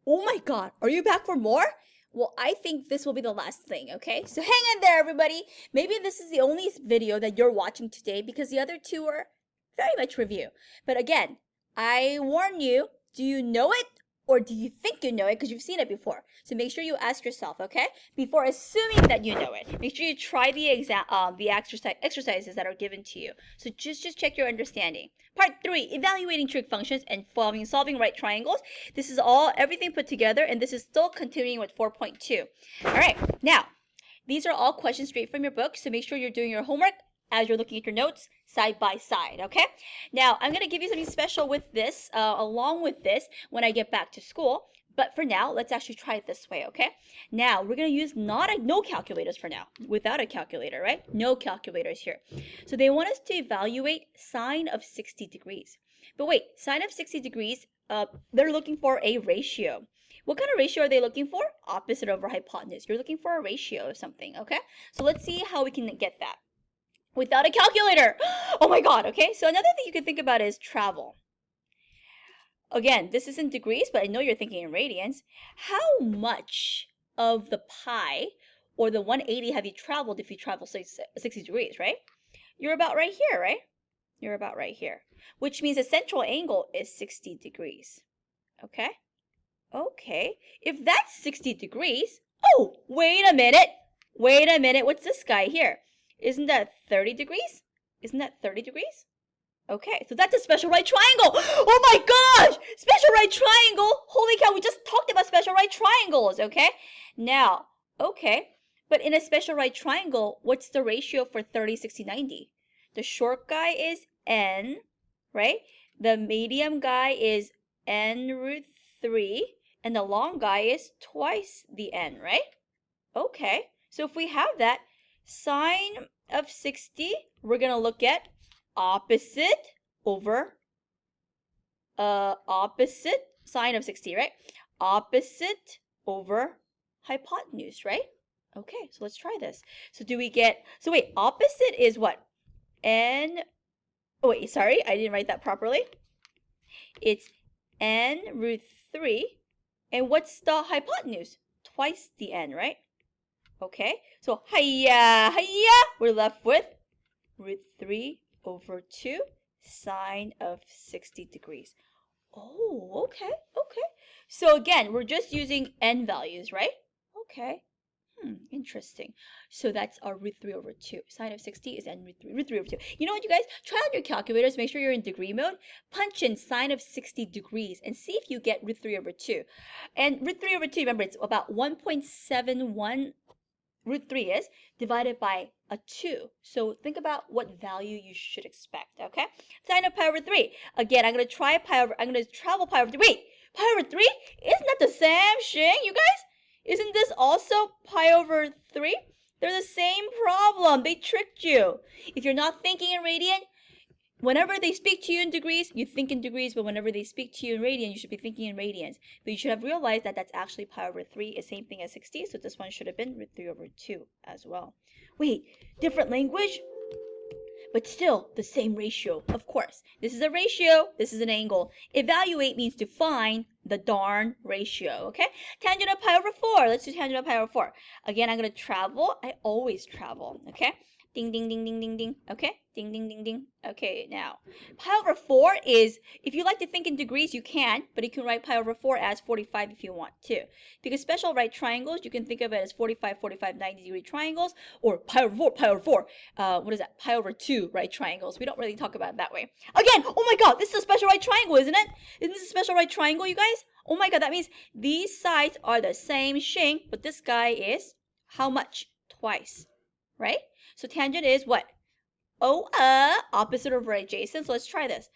Oh my god, are you back for more? Well, I think this will be the last thing, okay? So hang in there, everybody. Maybe this is the only video that you're watching today because the other two are very much review. But again, I warn you, do you know it? Or do you think you know it because you've seen it before? So make sure you ask yourself, okay? Before assuming that you know it. Make sure you try the exercises that are given to you. So just check your understanding. Part 3, evaluating trig functions and solving right triangles. This is everything put together, and this is still continuing with 4.2. All right, now, these are all questions straight from your book, so make sure you're doing your homework as you're looking at your notes side by side, okay? Now, I'm going to give you something special with this, along with this, when I get back to school. But for now, let's actually try it this way, okay? Now, we're going to use no calculators for now. Without a calculator, right? No calculators here. So they want us to evaluate sine of 60 degrees. But wait, sine of 60 degrees, they're looking for a ratio. What kind of ratio are they looking for? Opposite over hypotenuse. You're looking for a ratio of something, okay? So let's see how we can get that without a calculator. Oh my god, okay? So another thing you can think about is travel. Again, this is in degrees, but I know you're thinking in radians. How much of the pi or the 180 have you traveled if you travel 60 degrees, right? You're about right here, right? You're about right here, which means the central angle is 60 degrees, okay? Okay, if that's 60 degrees, oh, wait a minute, what's this guy here? Isn't that 30 degrees? Isn't that 30 degrees? Okay, so that's a special right triangle. Oh my gosh! Special right triangle! Holy cow, we just talked about special right triangles, okay? Now, okay, but in a special right triangle, what's the ratio for 30, 60, 90? The short guy is n, right? The medium guy is n root 3, and the long guy is twice the n, right? Okay, so if we have that, sine of 60, we're going to look at opposite over opposite sine of 60, right? Opposite over hypotenuse, right? Okay, so let's try this. So wait, opposite is what? N, oh wait, sorry, I didn't write that properly. It's n root 3, and what's the hypotenuse? Twice the n, right? Okay, so hiya, we're left with root 3 over 2 sine of 60 degrees. Oh, okay. So again, we're just using n values, right? Okay. Interesting. So that's our root 3 over 2. Sine of 60 is n root 3 over 2. You know what, you guys? Try out your calculators. Make sure you're in degree mode. Punch in sine of 60 degrees and see if you get root 3 over 2. And root 3 over 2, remember, it's about 1.71 root 3 is divided by a 2. So think about what value you should expect, okay? Sine of pi over 3. Again, I'm going to travel pi over 3. Wait, pi over 3? Isn't that the same thing, you guys? Isn't this also pi over 3? They're the same problem. They tricked you. If you're not thinking in radian, whenever they speak to you in degrees, you think in degrees, but whenever they speak to you in radian, you should be thinking in radians. But you should have realized that that's actually pi over 3 is same thing as 60, so this one should have been root 3 over 2 as well. Wait, different language? But still the same ratio, of course. This is a ratio, this is an angle. Evaluate means to find the darn ratio, okay? Tangent of pi over 4. Let's do tangent of pi over 4. Again, I'm going to travel. I always travel, okay? Ding, ding, ding, ding, ding, ding. Okay? Ding, ding, ding, ding. Okay, now, pi over 4 is, if you like to think in degrees, you can, but you can write pi over 4 as 45 if you want to. Because special right triangles, you can think of it as 45, 45, 90 degree triangles, or pi over 4. What is that? Pi over 2 right triangles. We don't really talk about it that way. Again, oh my god, this is a special right triangle, isn't it? Isn't this a special right triangle, you guys? Oh my god, that means these sides are the same thing, but this guy is how much? Twice, right? So tangent is what? Opposite over adjacent. So let's try this.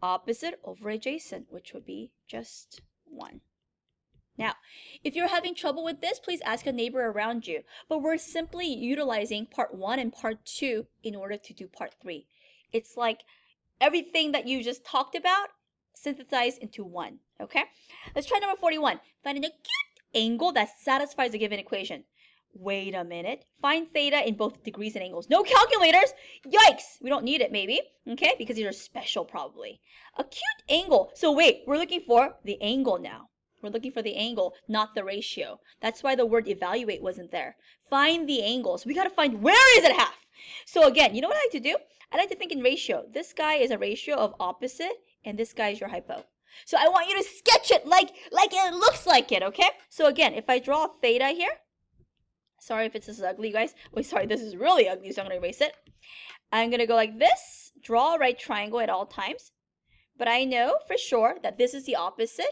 Opposite over adjacent, which would be just 1. Now, if you're having trouble with this, please ask a neighbor around you. But we're simply utilizing part 1 and part 2 in order to do part 3. It's like everything that you just talked about synthesized into 1. Okay? Let's try number 41. Find an acute angle that satisfies a given equation. Wait a minute. Find theta in both degrees and angles. No calculators! Yikes! We don't need it, maybe. Okay? Because these are special, probably. Acute angle. So wait, we're looking for the angle now. We're looking for the angle, not the ratio. That's why the word evaluate wasn't there. Find the angle. So we got to find where is it half. So again, you know what I like to do? I like to think in ratio. This guy is a ratio of opposite, and this guy is your hypo. So I want you to sketch it like it looks like it, okay? So again, if I draw theta here, sorry if this is ugly, guys. Wait, sorry, this is really ugly, so I'm going to erase it. I'm going to go like this, draw a right triangle at all times. But I know for sure that this is the opposite,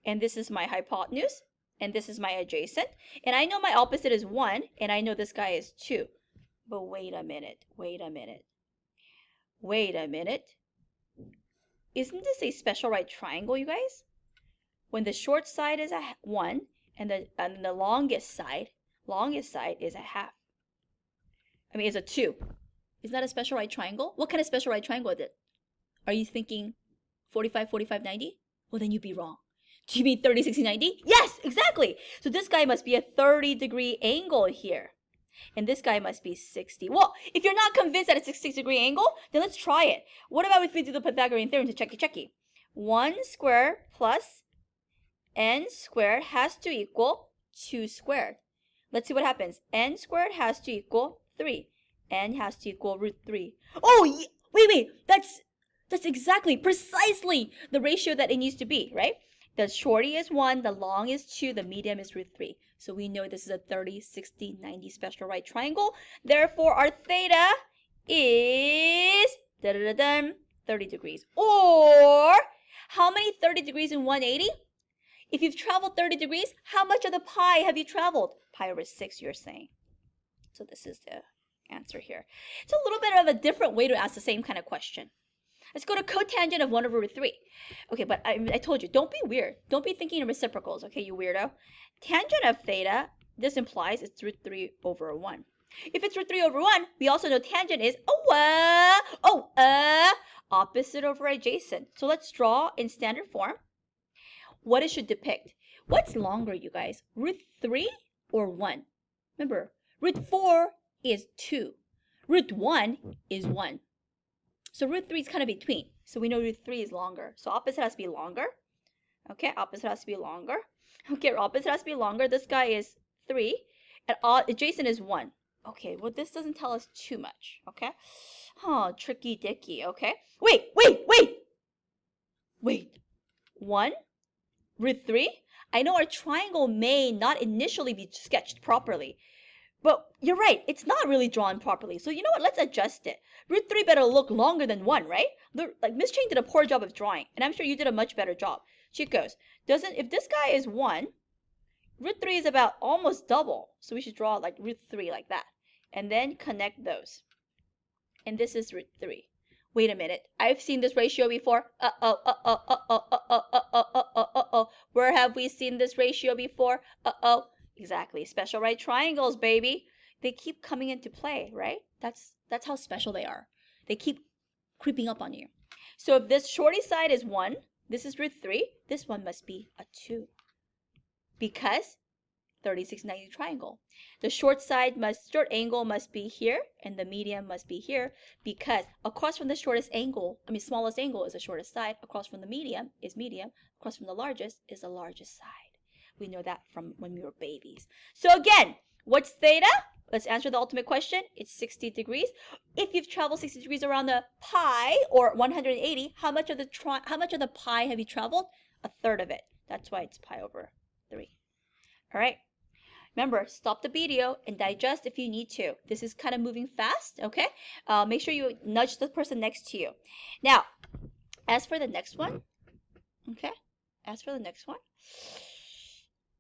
and this is my hypotenuse, and this is my adjacent. And I know my opposite is 1, and I know this guy is 2. But wait a minute. Isn't this a special right triangle, you guys? When the short side is a 1, and the longest side is a half. I mean, it's a 2. Isn't that a special right triangle? What kind of special right triangle is it? Are you thinking 45, 45, 90? Well, then you'd be wrong. Do you mean 30, 60, 90? Yes, exactly. So this guy must be a 30-degree angle here. And this guy must be 60. Well, if you're not convinced that it's a 60-degree angle, then let's try it. What about if we do the Pythagorean theorem to checky? 1 squared plus n squared has to equal 2 squared. Let's see what happens. N squared has to equal 3. N has to equal root 3. Oh, wait. That's exactly, precisely the ratio that it needs to be, right? The shorty is 1, the long is 2, the medium is root 3. So we know this is a 30, 60, 90 special right triangle. Therefore, our theta is 30 degrees. Or, how many 30 degrees in 180? If you've traveled 30 degrees, how much of the pi have you traveled? Pi over 6, you're saying. So this is the answer here. It's a little bit of a different way to ask the same kind of question. Let's go to cotangent of 1 over root 3. Okay, but I told you, don't be weird. Don't be thinking in reciprocals, okay, you weirdo. Tangent of theta, this implies it's root 3 over 1. If it's root 3 over 1, we also know tangent is opposite over adjacent. So let's draw in standard form what it should depict. What's longer, you guys? Root 3 or 1? Remember, root 4 is 2. Root 1 is 1. So root 3 is kind of between. So we know root 3 is longer. So opposite has to be longer. Okay, opposite has to be longer. Okay, opposite has to be longer. This guy is 3. And adjacent is 1. Okay, well this doesn't tell us too much. Okay. Oh, tricky dicky. Okay. Wait. 1, root 3. I know our triangle may not initially be sketched properly. But you're right, it's not really drawn properly. So you know what, let's adjust it. Root 3 better look longer than 1, right? Like Miss Chang did a poor job of drawing, and I'm sure you did a much better job. Chicos, if this guy is 1, root 3 is about almost double. So we should draw like root 3 like that. And then connect those. And this is root 3. Wait a minute, I've seen this ratio before. Where have we seen this ratio before? Exactly. Special right triangles, baby. They keep coming into play, right? That's how special they are. They keep creeping up on you. So if this shorty side is 1, this is root 3, this one must be a 2. Because 36-90 triangle. The short angle must be here, and the medium must be here, because across from the smallest angle is the shortest side, across from the medium is medium, across from the largest is the largest side. We know that from when we were babies. So again, what's theta? Let's answer the ultimate question. It's 60 degrees. If you've traveled 60 degrees around the pi, or 180, how much of the pi have you traveled? A third of it. That's why it's pi over 3. All right. Remember, stop the video and digest if you need to. This is kind of moving fast, okay? Make sure you nudge the person next to you. Now, as for the next one,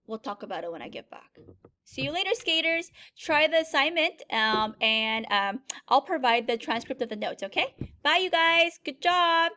we'll talk about it when I get back. See you later, skaters. Try the assignment, and I'll provide the transcript of the notes, okay? Bye, you guys. Good job.